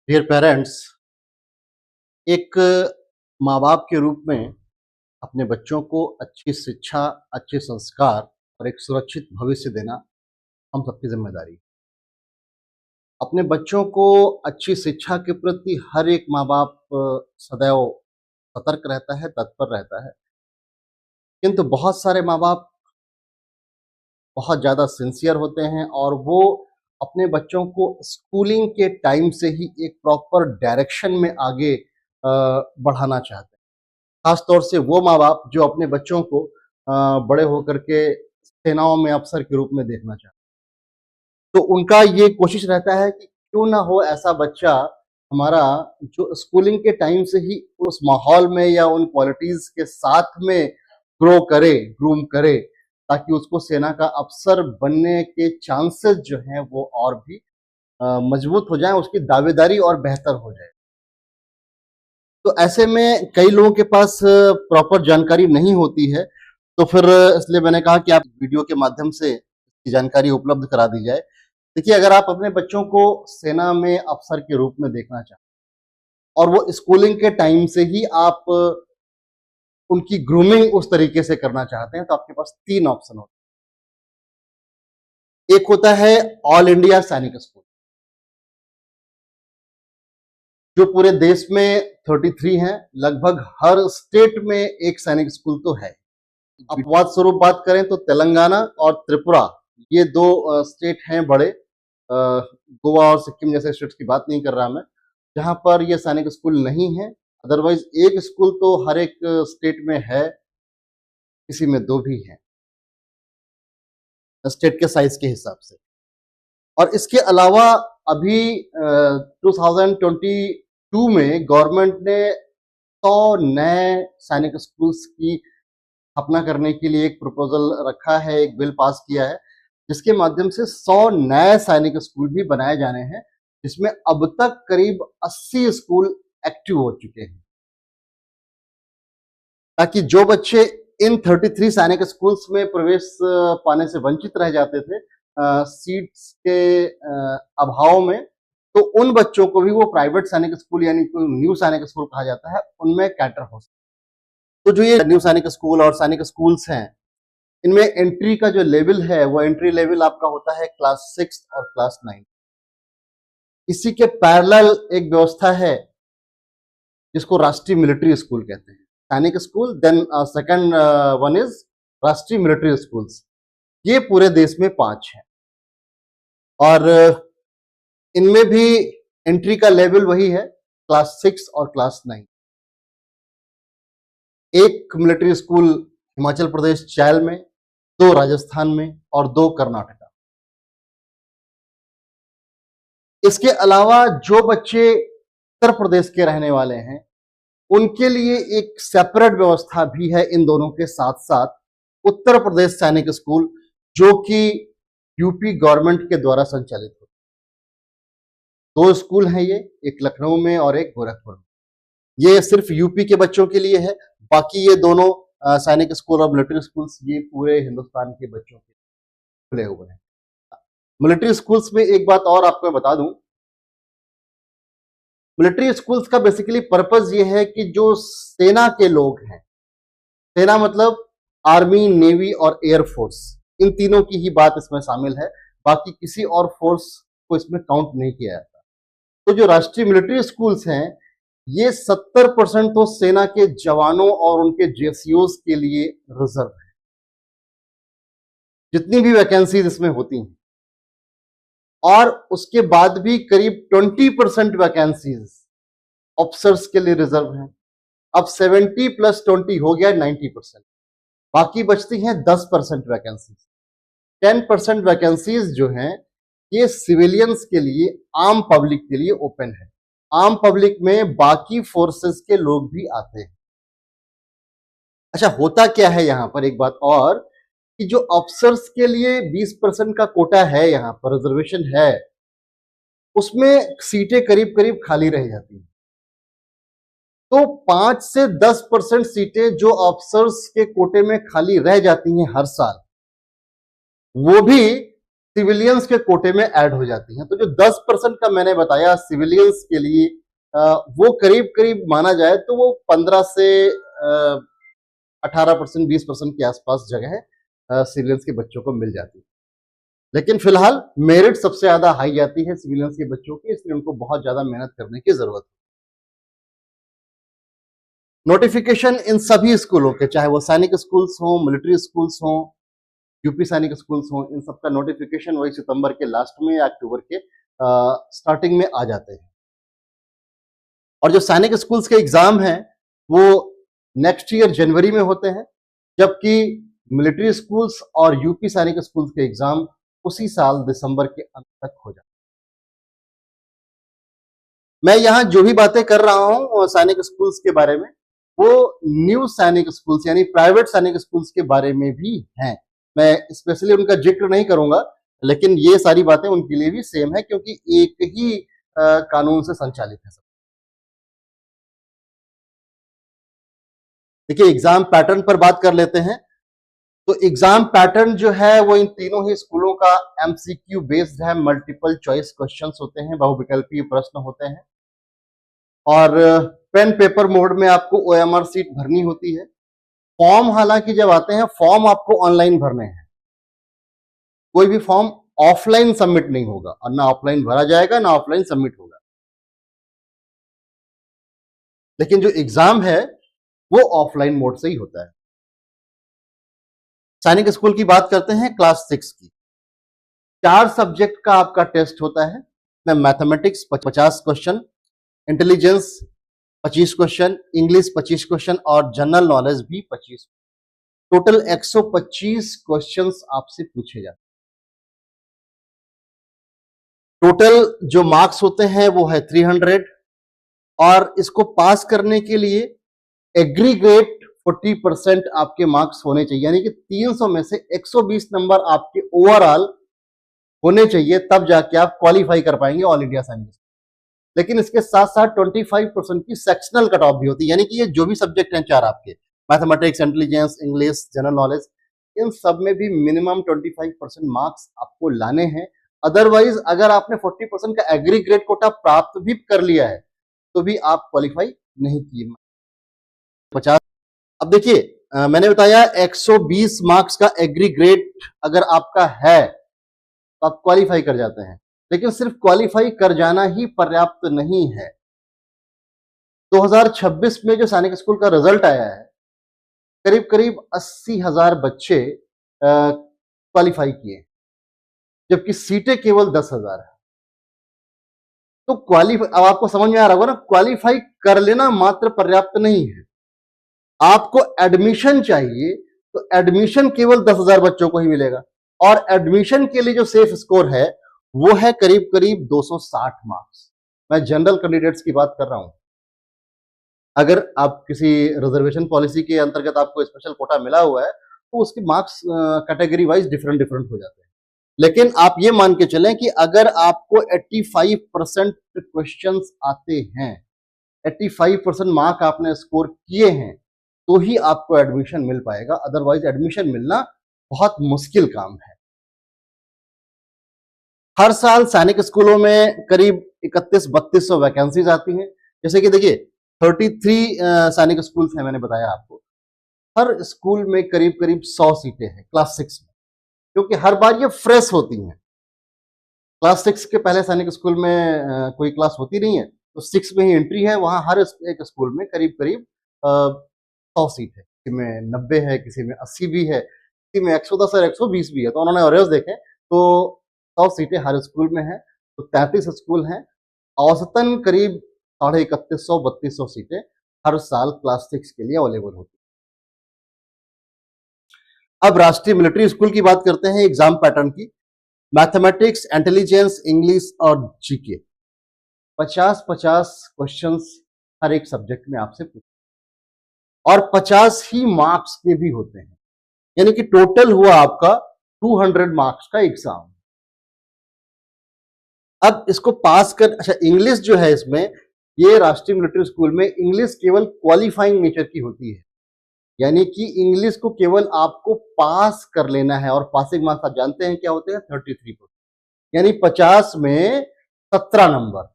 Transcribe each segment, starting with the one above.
Dear parents, एक माँ बाप के रूप में अपने बच्चों को अच्छी शिक्षा, अच्छे संस्कार और एक सुरक्षित भविष्य देना हम सबकी जिम्मेदारी है। अपने बच्चों को अच्छी शिक्षा के प्रति हर एक माँ बाप सदैव सतर्क रहता है, तत्पर रहता है। किंतु बहुत सारे माँ बाप बहुत ज़्यादा सिंसियर होते हैं और वो अपने बच्चों को स्कूलिंग के टाइम से ही एक प्रॉपर डायरेक्शन में आगे बढ़ाना चाहते हैं। खास तौर से वो माँ-बाप जो अपने बच्चों को बड़े होकर के सेनाओं में अफ़सर के रूप में देखना चाहते हैं। तो उनका ये कोशिश रहता है कि क्यों ना हो ऐसा बच्चा हमारा जो स्कूलिंग के टाइम से ही उस माहौल में या उन क्वालिटीज़ के साथ में ग्रो करे, ग्रूम करे, ताकि उसको सेना का अफ़सर बनने के चांसेस जो हैं वो और भी मज़बूत हो जाएँ, उसकी दावेदारी और बेहतर हो जाए। तो ऐसे में कई लोगों के पास प्रॉपर जानकारी नहीं होती है, तो फिर इसलिए मैंने कहा कि आप वीडियो के माध्यम से इसकी जानकारी उपलब्ध करा दी जाए। देखिए, अगर आप अपने बच्चों को सेना में अफ़सर के रूप में देखना चाहते हैं और वो स्कूलिंग के टाइम से ही आप उनकी ग्रूमिंग उस तरीके से करना चाहते हैं, तो आपके पास 3 ऑप्शन होते हैं। एक होता है ऑल इंडिया सैनिक स्कूल, जो पूरे देश में 33 हैं, लगभग हर स्टेट में एक सैनिक स्कूल तो है। अपवाद स्वरूप बात करें तो तेलंगाना और त्रिपुरा, ये 2 स्टेट हैं बड़े, गोवा और सिक्किम जैसे स्टेट्स की बात नहीं कर रहा मैं, जहाँ पर ये सैनिक स्कूल नहीं है। अदरवाइज़ एक स्कूल तो हर एक स्टेट में है, किसी में 2 भी हैं, स्टेट के साइज़ के हिसाब से। और इसके अलावा अभी 2022 में गवर्नमेंट ने 100 नए सैनिक स्कूल्स की स्थापना करने के लिए एक प्रपोजल रखा है, एक बिल पास किया है, जिसके माध्यम से 100 नए सैनिक स्कूल भी बनाए जाने हैं, जिसमें अब तक करीब 80 स्कूल एक्टिव हो चुके हैं। ताकि जो बच्चे इन 33 सैनिक स्कूल्स में प्रवेश पाने से वंचित रह जाते थे सीट्स के अभाव में, तो उन बच्चों को भी वो प्राइवेट सैनिक स्कूल यानी न्यू सैनिक स्कूल कहा जाता है, उनमें कैटर हो सके। तो जो ये न्यू सैनिक स्कूल और सैनिक स्कूल्स हैं, इनमें एंट्री का जो लेवल है वो एंट्री लेवल आपका होता है क्लास 6 और क्लास 9। इसी के पैरेलल एक व्यवस्था है जिसको राष्ट्रीय मिलिट्री स्कूल कहते हैं। Sainik school, then second one is Rashtriya military schools. ये पूरे देश में 5 हैं और इनमें भी एंट्री का लेवल वही है, क्लास 6 और क्लास 9। एक मिलिट्री स्कूल हिमाचल प्रदेश चैल में, 2 राजस्थान में और 2 कर्नाटका। इसके अलावा जो बच्चे उत्तर प्रदेश के रहने वाले हैं, उनके लिए एक सेपरेट व्यवस्था भी है इन दोनों के साथ-साथ, उत्तर प्रदेश सैनिक स्कूल, जो कि यूपी गवर्नमेंट के द्वारा संचालित होते हैं। 2 स्कूल हैं ये, एक लखनऊ में और एक गोरखपुर में। ये सिर्फ यूपी के बच्चों के लिए है, बाकी ये दोनों सैनिक स्कूल और मिलिट्री स्कूल्स ये पूरे हिंदुस्तान के बच्चों के खुले हुए हैं। मिलिट्री स्कूल्स में एक बात और आपको मैं बता दूं, मिलिट्री स्कूल्स का बेसिकली पर्पस ये है कि जो सेना के लोग हैं, सेना मतलब आर्मी, नेवी और एयर फोर्स, इन तीनों की ही बात इसमें शामिल है, बाकी किसी और फोर्स को इसमें काउंट नहीं किया जाता। तो जो राष्ट्रीय मिलिट्री स्कूल्स हैं, ये 70% तो सेना के जवानों और उनके जेसीओज के लिए रिजर्व है। जितनी भी वैकेंसीज इसमें होती हैं, और उसके बाद भी करीब 20% वैकेंसीज ऑफिसर्स के लिए रिजर्व हैं। अब 70 प्लस 20 हो गया 90%। बाकी बचती हैं 10% वैकेंसीज। 10% वैकेंसीज जो हैं, ये सिविलियंस के लिए, आम पब्लिक के लिए ओपन है। आम पब्लिक में बाकी फोर्सेस के लोग भी आते हैं। अच्छा, होता क्या है यहां पर, एक बात और, कि जो अफसर्स के लिए 20% का कोटा है, यहां पर रिजर्वेशन है, उसमें सीटें करीब करीब खाली रह जाती हैं। तो 5 से 10% सीटें जो अफसर्स के कोटे में खाली रह जाती हैं हर साल, वो भी सिविलियंस के कोटे में ऐड हो जाती हैं। तो जो 10% का मैंने बताया सिविलियंस के लिए, वो करीब करीब माना जाए तो वो 15 से 18%, 20% के आसपास जगह सिविलियंस के बच्चों को मिल जाती है। लेकिन फिलहाल मेरिट सबसे ज्यादा हाई जाती है सिविलियंस के बच्चों की, इसलिए उनको बहुत ज्यादा मेहनत करने की जरूरत है। नोटिफिकेशन इन सभी स्कूलों के, चाहे वो सैनिक स्कूल्स हो, मिलिट्री स्कूल्स हो, यूपी सैनिक स्कूल्स हो, इन सबका नोटिफिकेशन वही सितंबर के लास्ट में या अक्टूबर के स्टार्टिंग में आ जाते हैं। और जो सैनिक स्कूल्स के एग्जाम हैं वो नेक्स्ट ईयर जनवरी में होते हैं, जबकि मिलिट्री स्कूल्स और यूपी सैनिक स्कूल्स के एग्जाम उसी साल दिसंबर के अंत तक हो जाते हैं। मैं यहाँ जो भी बातें कर रहा हूँ सैनिक स्कूल्स के बारे में, वो न्यू सैनिक स्कूल्स यानी प्राइवेट सैनिक स्कूल्स के बारे में भी हैं। मैं स्पेशली उनका जिक्र नहीं करूंगा, लेकिन ये सारी बातें उनके लिए भी सेम है, क्योंकि एक ही कानून से संचालित है सब। देखिए, एग्जाम पैटर्न पर बात कर लेते हैं। तो एग्जाम पैटर्न जो है वो इन तीनों ही स्कूलों का एमसीक्यू बेस्ड है, मल्टीपल चॉइस क्वेश्चंस होते हैं, बहुविकल्पीय प्रश्न होते हैं, और पेन पेपर मोड में आपको ओएमआर सीट भरनी होती है। फॉर्म हालांकि जब आते हैं, फॉर्म आपको ऑनलाइन भरने हैं, कोई भी फॉर्म ऑफलाइन सबमिट नहीं होगा, और ना ऑफलाइन भरा जाएगा ना ऑफलाइन सबमिट होगा। लेकिन जो एग्जाम है वो ऑफलाइन मोड से ही होता है। सैनिक स्कूल की बात करते हैं, क्लास 6 की। 4 सब्जेक्ट का आपका टेस्ट होता है। Mathematics 50 question, intelligence 25 question, English 25 question और जनरल नॉलेज भी 25। टोटल 125 क्वेश्चंस आपसे पूछे जाते हैं। टोटल जो मार्क्स होते हैं वो है 300, और इसको पास करने के लिए एग्रीगेट 40% आपके मार्क्स होने चाहिए, यानी कि 300 में से 120 नंबर आपके ओवरऑल होने चाहिए, तब जाके आप क्वालिफाई कर पाएंगे ऑल इंडिया सैनिक। लेकिन इसके साथ साथ 25% की सेक्शनल कट ऑफ भी होती है, यानी कि ये जो भी सब्जेक्ट हैं 4 आपके, mathematics, intelligence, English, general knowledge, इन सब में भी मिनिमम 25% मार्क्स आपको लाने हैं। अदरवाइज अगर आपने 40% का एग्रीगेट कोटा प्राप्त भी कर लिया है तो भी आप क्वालिफाई नहीं किए। 50, अब देखिए, मैंने बताया 120 मार्क्स का एग्रीगेट अगर आपका है तो आप क्वालिफाई कर जाते हैं, लेकिन सिर्फ क्वालिफाई कर जाना ही पर्याप्त नहीं है। 2026 में जो सैनिक स्कूल का रिजल्ट आया है, करीब करीब 80,000 बच्चे क्वालिफाई किए, जबकि सीटें केवल 10,000 है। तो क्वालिफाई, अब आपको समझ में आ रहा होगा ना, क्वालिफाई कर लेना मात्र पर्याप्त नहीं है, आपको एडमिशन चाहिए। तो एडमिशन केवल 10,000 बच्चों को ही मिलेगा, और एडमिशन के लिए जो सेफ स्कोर है वो है करीब करीब 260 मार्क्स। मैं जनरल कैंडिडेट्स की बात कर रहा हूं। अगर आप किसी रिजर्वेशन पॉलिसी के अंतर्गत आपको स्पेशल कोटा मिला हुआ है तो उसके marks category wise different different हो जाते हैं। लेकिन आप ये मान के चलें कि अगर आपको 85% क्वेश्चंस आते हैं, 85% मार्क आपने स्कोर किए हैं, तो ही आपको एडमिशन मिल पाएगा, अदरवाइज एडमिशन मिलना बहुत मुश्किल काम है। हर साल सैनिक स्कूलों में करीब 31-3200 वैकेंसीज आती हैं। जैसे कि देखिए 33 सैनिक स्कूल्स हैं, मैंने बताया आपको। हर स्कूल में करीब करीब 100 सीटें हैं क्लास 6 में, क्योंकि हर बार ये फ्रेश होती हैं। क्लास 6 के पहले सैनिक स्कूल में कोई क्लास होती नहीं है, तो 6 में ही एंट्री है। वहां हर एक स्कूल में करीब करीब 100 सीट है, किसी में 90 है, किसी में 80 भी है, किसी में 110 और 120 भी है। तो उन्होंने एवरेज देखे तो 100 सीटें हर स्कूल में है, तो 33 स्कूल हैं। औसतन करीब 3150-3200 सीटें हर साल क्लास 6 के लिए अवेलेबल होती है। अब राष्ट्रीय मिलिट्री स्कूल की बात करते हैं एग्जाम पैटर्न की। मैथमेटिक्स, इंटेलिजेंस, इंग्लिश और जीके 50-50 क्वेश्चंस हर एक सब्जेक्ट में आपसे पूछे, और 50 ही मार्क्स के भी होते हैं, यानी कि टोटल हुआ आपका 200 मार्क्स का एग्जाम। अब इसको पास कर, अच्छा इंग्लिश जो है इसमें, ये राष्ट्रीय मिलिट्री स्कूल में इंग्लिश केवल क्वालिफाइंग नेचर की होती है, यानी कि इंग्लिश को केवल आपको पास कर लेना है, और पासिंग मार्क्स आप जानते हैं क्या होते हैं, 33%। यानी 50 में 17 नंबर।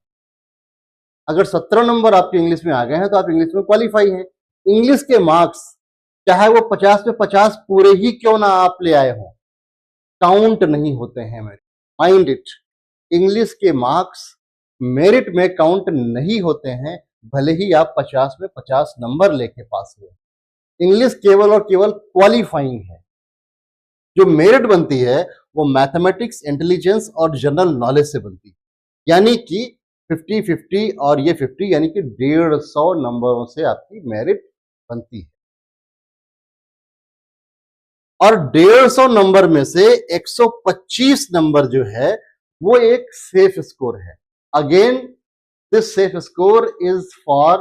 अगर 17 नंबर आपके इंग्लिश में आ गए हैं तो आप इंग्लिश में क्वालिफाई हैं। इंग्लिश के मार्क्स चाहे वो 50 में 50 पूरे ही क्यों ना आप ले आए हो, काउंट नहीं होते हैं मेरे, माइंड इट। इंग्लिश के मार्क्स मेरिट में काउंट नहीं होते हैं, भले ही आप 50 में 50 नंबर लेके पास हुए। इंग्लिश केवल और केवल क्वालिफाइंग है। जो मेरिट बनती है वो मैथमेटिक्स, इंटेलिजेंस और जनरल नॉलेज से बनती है। यानी कि 50-50 और ये 50 यानी कि 150 नंबरों से आपकी मेरिट बनती है। और 150 नंबर में से 125 नंबर जो है वो एक सेफ स्कोर है। Again this safe score is for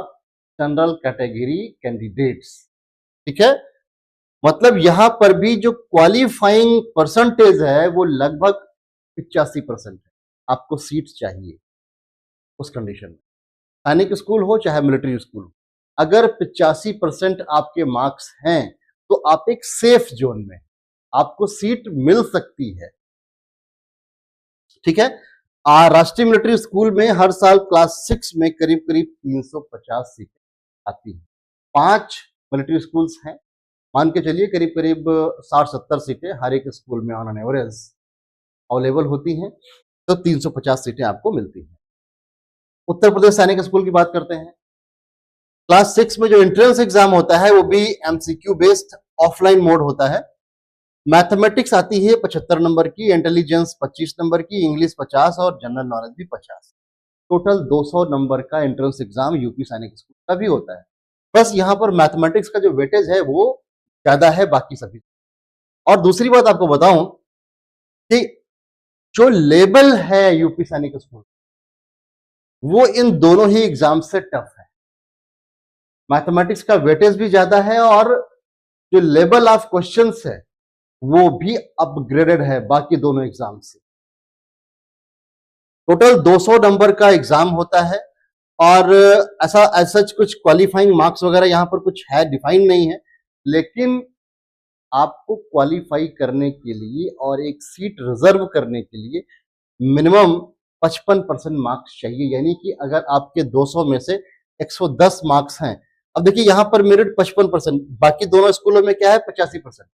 general category candidates. ठीक है, मतलब यहां पर भी जो क्वालिफाइंग परसेंटेज है वो लगभग 85% है। आपको सीट चाहिए उस कंडीशन में, सैनिक स्कूल हो चाहे मिलिट्री स्कूल हो। अगर 85% आपके मार्क्स हैं तो आप एक सेफ जोन में, आपको सीट मिल सकती है। ठीक है, राष्ट्रीय मिलिट्री स्कूल में हर साल क्लास 6 में करीब करीब 350 सीटें आती हैं। 5 मिलिट्री स्कूल्स हैं, मान के चलिए करीब करीब 60-70 सीटें हर एक स्कूल में ऑन एन एवरेज अवेलेबल होती हैं, तो 350 सीटें आपको मिलती हैं। उत्तर प्रदेश सैनिक स्कूल की बात करते हैं। क्लास 6 में जो एंट्रेंस एग्जाम होता है वो भी एमसीक्यू बेस्ड ऑफलाइन मोड होता है। मैथमेटिक्स आती है 75 नंबर की, इंटेलिजेंस 25 नंबर की, इंग्लिश 50 और जनरल नॉलेज भी 50। टोटल 200 नंबर का एंट्रेंस एग्जाम यूपी सैनिक स्कूल का भी होता है। बस यहाँ पर मैथमेटिक्स का जो वेटेज है वो ज्यादा है बाकी सभी। और दूसरी बात आपको बताऊं कि जो लेवल है यूपी सैनिक स्कूल वो इन दोनों ही एग्जाम से टफ है। मैथमेटिक्स का वेटेज भी ज्यादा है और जो लेवल ऑफ क्वेश्चंस है वो भी अपग्रेडेड है बाकी दोनों एग्जाम से। टोटल 200 नंबर का एग्जाम होता है और ऐसा कुछ क्वालिफाइंग मार्क्स वगैरह यहां पर कुछ है डिफाइन नहीं है, लेकिन आपको क्वालिफाई करने के लिए और एक सीट रिजर्व करने के लिए मिनिमम 55% मार्क्स चाहिए। यानी कि अगर आपके 200 में से 110 मार्क्स हैं, अब देखिए यहां पर मेरिट 55%, बाकी दोनों स्कूलों में क्या है 85%,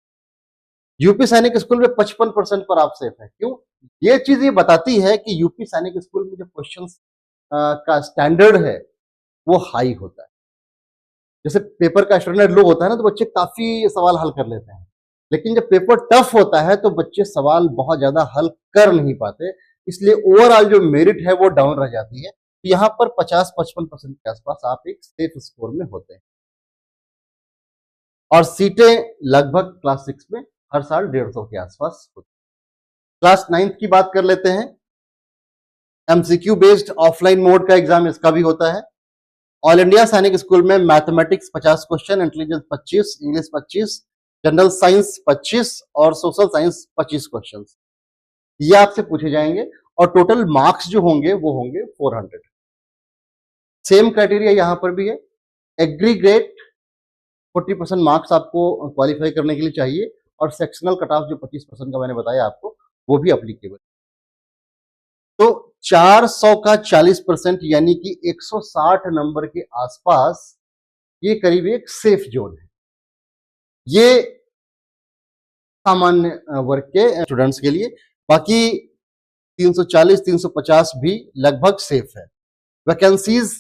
यूपी सैनिक स्कूल में 55% पर आप सेफ है। क्यों? ये चीज ये बताती है कि यूपी सैनिक स्कूल में जो क्वेश्चंस का स्टैंडर्ड है वो हाई होता है। जैसे पेपर का स्टैंडर्ड लो होता है ना तो बच्चे काफी सवाल हल कर लेते हैं, लेकिन जब पेपर टफ होता है तो बच्चे सवाल बहुत ज्यादा हल कर नहीं पाते, इसलिए ओवरऑल जो मेरिट है वो डाउन रह जाती है। तो यहाँ पर 50-55% के आसपास आप एक सेफ स्कोर में होते हैं और सीटें लगभग क्लास 6 में हर साल 150 के आसपास होती है। क्लास 9 की बात कर लेते हैं। एमसीक्यू बेस्ड ऑफलाइन मोड का एग्जाम इसका भी होता है। ऑल इंडिया सैनिक स्कूल में mathematics 50 question, intelligence 25, English 25, general science 25 और सोशल साइंस 25 क्वेश्चन ये आपसे पूछे जाएंगे और टोटल मार्क्स जो होंगे वो होंगे 400। सेम क्राइटेरिया यहां पर भी है। एग्रीगेट 40% मार्क्स आपको क्वालिफाई करने के लिए चाहिए और सेक्शनल कट ऑफ जो 25% का मैंने बताया आपको वो भी अप्लीकेबल। तो 400 का 40% यानी कि 160 नंबर के आसपास ये करीब एक सेफ जोन है। ये सामान्य वर्ग के स्टूडेंट्स के लिए, बाकी 340 350 भी लगभग सेफ है। वैकेंसीज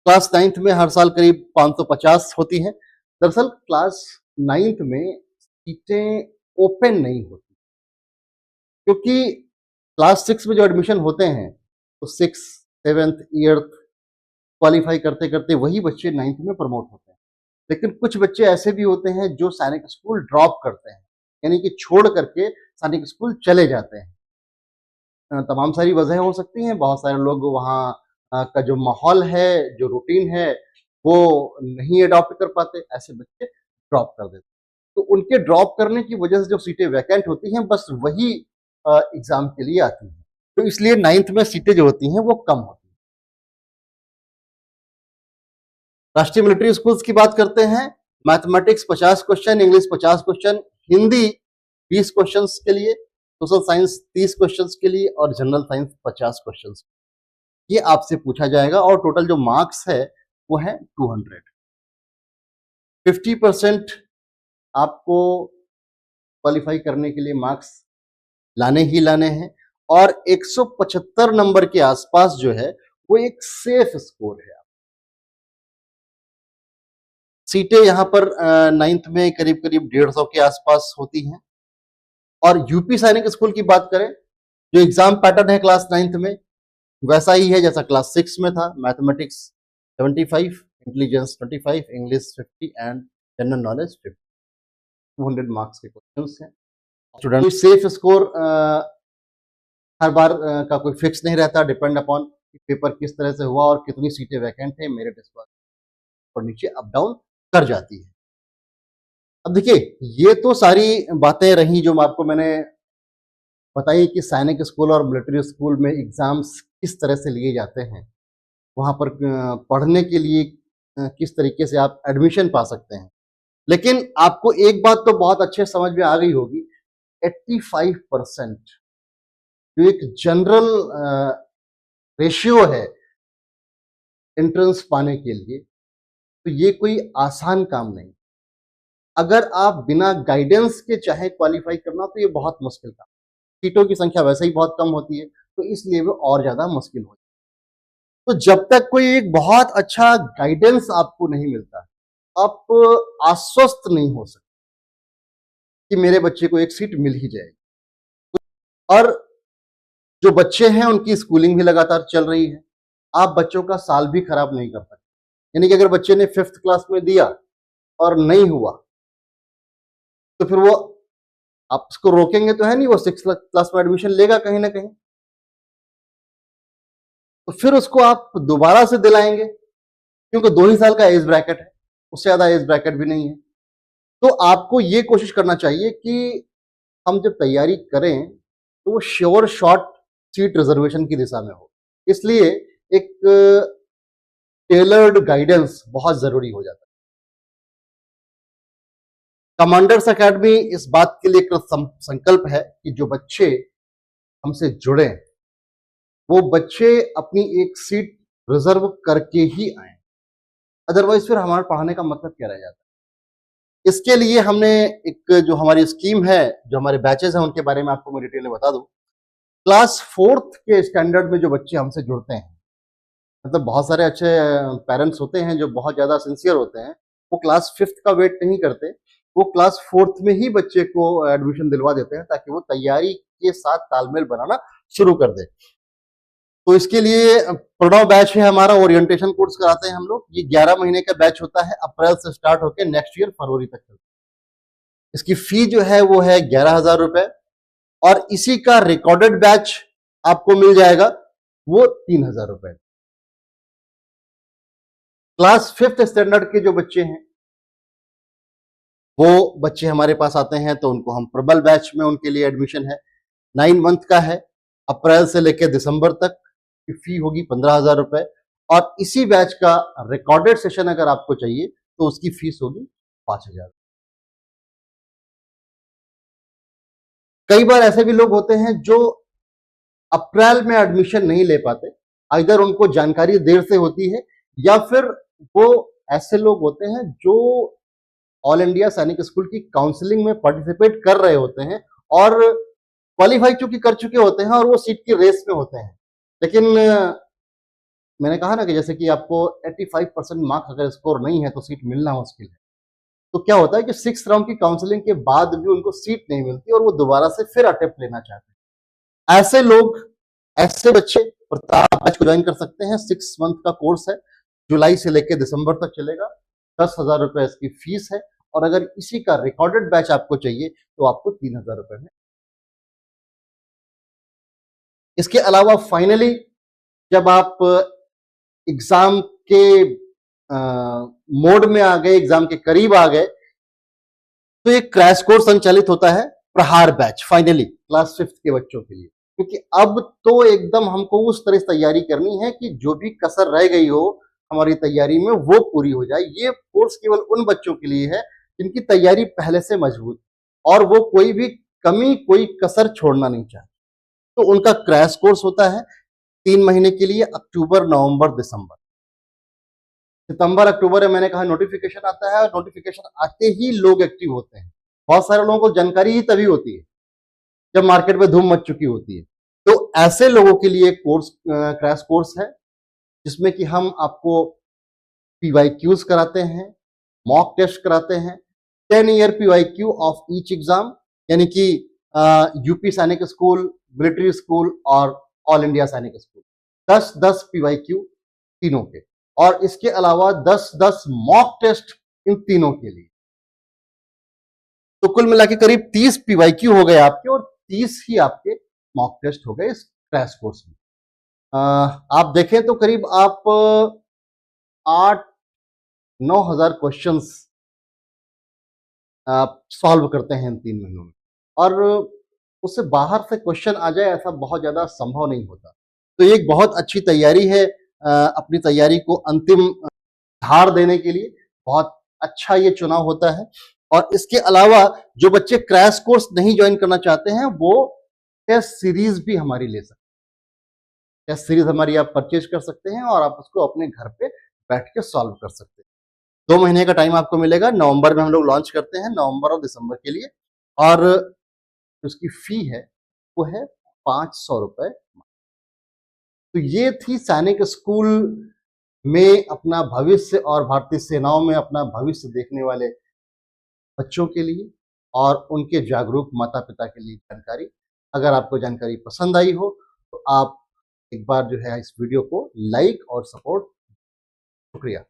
क्लास 9th में हर साल करीब 550 होती हैं। दरअसल क्लास 9th में सीटें ओपन नहीं होती, क्योंकि क्लास 6 में जो एडमिशन होते हैं तो 6th 7th 8th क्वालिफाई करते करते वही बच्चे 9th में प्रमोट होते हैं। लेकिन कुछ बच्चे ऐसे भी होते हैं जो सैनिक स्कूल ड्रॉप करते हैं, यानी कि छोड़ करके सैनिक स्कूल चले जाते हैं। तमाम सारी वजह हो सकती हैं, बहुत सारे लोग वहाँ का जो माहौल है, जो रूटीन है वो नहीं अडॉप्ट कर पाते, ऐसे बच्चे ड्रॉप कर देते हैं। तो उनके ड्रॉप करने की वजह से जो सीटें वैकेंट होती हैं बस वही एग्जाम के लिए आती हैं, तो इसलिए 9th में सीटें जो होती हैं वो कम होती हैं। राष्ट्रीय मिलिट्री स्कूल्स की बात करते हैं। Mathematics 50 question, English 50 question, Hindi 20 question के लिए, सोशल साइंस 30 क्वेश्चंस के लिए और जनरल साइंस 50 क्वेश्चंस। ये आपसे पूछा जाएगा और टोटल जो मार्क्स है वो है 200। 50% आपको क्वालिफाई करने के लिए मार्क्स लाने ही लाने हैं और 175 नंबर के आसपास जो है वो एक सेफ स्कोर है। सीटें यहाँ पर 9th में करीब करीब 150 के आसपास होती हैं। और यूपी सैनिक स्कूल की बात करें, जो एग्जाम पैटर्न है क्लास 9th में वैसा ही है जैसा क्लास 6 में था। Mathematics 75, intelligence 25, English 50 and general knowledge 50। 200 marks के क्वेश्चंस हैं। स्टूडेंट सेफ स्कोर हर बार का कोई फिक्स नहीं रहता, डिपेंड अपॉन पेपर किस तरह से हुआ और कितनी सीटें वैकेंट है, मेरिट इस पर और नीचे अप डाउन कर जाती है। अब देखिए, ये तो सारी बातें रही जो आपको मैंने बताई कि सैनिक स्कूल और मिलिट्री स्कूल में एग्जाम्स किस तरह से लिए जाते हैं, वहां पर पढ़ने के लिए किस तरीके से आप एडमिशन पा सकते हैं। लेकिन आपको एक बात तो बहुत अच्छे समझ में आ गई होगी, 85% जो एक जनरल रेशियो है एंट्रेंस पाने के लिए, तो ये कोई आसान काम नहीं। अगर आप बिना गाइडेंस के चाहे क्वालिफाई करना तो ये बहुत मुश्किल काम। सीटों की संख्या वैसे ही बहुत कम होती है, तो इसलिए वो और ज्यादा मुश्किल हो जाती है। तो जब तक कोई एक बहुत अच्छा गाइडेंस आपको नहीं मिलता, आप आश्वस्त नहीं हो सकते कि मेरे बच्चे को एक सीट मिल ही जाएगी। और जो बच्चे हैं उनकी स्कूलिंग भी लगातार चल रही है, आप बच्चों का साल भी खराब नहीं कर सकते। यानी कि अगर बच्चे ने 5th क्लास में दिया और नहीं हुआ तो फिर वो, आप उसको रोकेंगे तो है नहीं, वो 6th क्लास में एडमिशन लेगा कहीं ना कहीं, तो फिर उसको आप दोबारा से दिलाएंगे क्योंकि 2 ही साल का एज ब्रैकेट है, उससे ज्यादा एज ब्रैकेट भी नहीं है। तो आपको ये कोशिश करना चाहिए कि हम जब तैयारी करें तो वो श्योर शॉट सीट रिजर्वेशन की दिशा में हो। इसलिए एक टेलर्ड गाइडेंस बहुत जरूरी हो जाता है। कमांडर्स एकेडमी इस बात के लिए संकल्प है कि जो बच्चे हमसे जुड़े वो बच्चे अपनी एक सीट रिजर्व करके ही आए, अदरवाइज फिर हमारे पढ़ाने का मतलब क्या रह जाता है। इसके लिए हमने एक जो हमारी स्कीम है, जो हमारे बैचेस हैं, उनके बारे में आपको मैं डिटेल में बता दूं। क्लास 4th के स्टैंडर्ड में जो बच्चे हमसे जुड़ते हैं, मतलब बहुत सारे अच्छे पेरेंट्स होते हैं जो बहुत ज्यादा सिंसियर होते हैं, वो क्लास 5th का वेट नहीं करते, वो क्लास 4th में ही बच्चे को एडमिशन दिलवा देते हैं ताकि वो तैयारी के साथ तालमेल बनाना शुरू कर दे। तो इसके लिए प्रणव बैच है हमारा, ओरिएंटेशन कोर्स कराते हैं हम लोग। ये 11 महीने का बैच होता है, अप्रैल से स्टार्ट होकर नेक्स्ट ईयर फरवरी तक चलता है। इसकी फी जो है वो है 11,000 रुपए और इसी का रिकॉर्डेड बैच आपको मिल जाएगा वो 3,000 रुपए। क्लास 5th स्टैंडर्ड के जो बच्चे हैं वो बच्चे हमारे पास आते हैं तो उनको हम प्रबल बैच में उनके लिए एडमिशन है, 9 मंथ का है, अप्रैल से लेकर दिसंबर तक की फी होगी 15,000 रुपए। और इसी बैच का रिकॉर्डेड सेशन अगर आपको चाहिए तो उसकी फीस होगी 5,000। कई बार ऐसे भी लोग होते हैं जो अप्रैल में एडमिशन नहीं ले पाते, इधर उनको जानकारी देर से होती है या फिर वो ऐसे लोग होते हैं जो ऑल इंडिया सैनिक स्कूल की काउंसलिंग में पार्टिसिपेट कर रहे होते हैं और क्वालिफाई चूंकि कर चुके होते हैं और वो सीट की रेस में होते हैं। लेकिन मैंने कहा ना कि जैसे कि आपको 85% मार्क्स अगर स्कोर नहीं है तो सीट मिलना मुश्किल है। तो क्या होता है कि 6th राउंड की काउंसलिंग के बाद भी उनको सीट नहीं मिलती और वो दोबारा से फिर अटेम्प्ट लेना चाहते हैं। ऐसे लोग, ऐसे बच्चे प्रताप बैच को ज्वाइन कर सकते हैं। 6 मंथ का कोर्स है, जुलाई से लेकर दिसंबर तक चलेगा। 10,000 रुपए इसकी फीस है और अगर इसी का रिकॉर्डेड बैच आपको चाहिए तो आपको 3,000 रुपए में। इसके अलावा फाइनली जब आप एग्जाम के मोड में आ गए, एग्जाम के करीब आ गए, तो एक क्रैश कोर्स संचालित होता है, प्रहार बैच, फाइनली क्लास 5th के बच्चों के लिए। क्योंकि अब तो एकदम हमको उस तरह से तैयारी करनी है कि जो भी कसर रह गई हो हमारी तैयारी में वो पूरी हो जाए। ये कोर्स केवल उन बच्चों के लिए है जिनकी तैयारी पहले से मजबूत और वो कोई भी कमी, कोई कसर छोड़ना नहीं चाहते। तो उनका क्रैश कोर्स होता है 3 महीने के लिए, अक्टूबर, नवंबर, दिसंबर। सितंबर, अक्टूबर में मैंने कहा नोटिफिकेशन आता है, और नोटिफिकेशन आते ही लोग एक्टिव होते हैं। बहुत सारे लोगों को जानकारी ही तभी होती है जब मार्केट में धूम मच चुकी होती है। तो ऐसे लोगों के लिए कोर्स, क्रैश कोर्स है, जिसमें कि हम आपको पीवाईक्यूज कराते हैं, मॉक टेस्ट कराते हैं, 10 year PYQ of each exam, यानी कि यूपी सैनिक स्कूल, मिलिट्री स्कूल और ऑल इंडिया सैनिक स्कूल, 10-10 पीवाईक्यू तीनों के, और इसके अलावा 10-10 मॉक टेस्ट इन तीनों के लिए। तो कुल मिला के करीब 30 पीवाईक्यू हो गए आपके, और 30 ही आपके मॉक टेस्ट हो गए इस क्रैश कोर्स में। आप देखें तो करीब आप 8-9 हजार क्वेश्चंस आप सॉल्व करते हैं इन 3 महीनों में, और उससे बाहर से क्वेश्चन आ जाए ऐसा बहुत ज़्यादा संभव नहीं होता। तो ये एक बहुत अच्छी तैयारी है, अपनी तैयारी को अंतिम धार देने के लिए बहुत अच्छा ये चुनाव होता है। और इसके अलावा जो बच्चे क्रैश कोर्स नहीं ज्वाइन करना चाहते हैं, वो टेस्ट सीरीज भी हमारी ले सकते हैं। टेस्ट सीरीज हमारी आप परचेज कर सकते हैं, और आप उसको अपने घर पे बैठ के सॉल्व कर सकते हैं। 2 महीने का टाइम आपको मिलेगा। नवंबर में हम लोग लॉन्च करते हैं, नवंबर और दिसंबर के लिए, और उसकी फी है वो है 500 रुपए। तो ये थी सैनिक स्कूल में अपना भविष्य और भारतीय सेनाओं में अपना भविष्य देखने वाले बच्चों के लिए और उनके जागरूक माता पिता के लिए जानकारी। अगर आपको जानकारी पसंद आई हो तो आप एक बार जो है इस वीडियो को लाइक और सपोर्ट। शुक्रिया।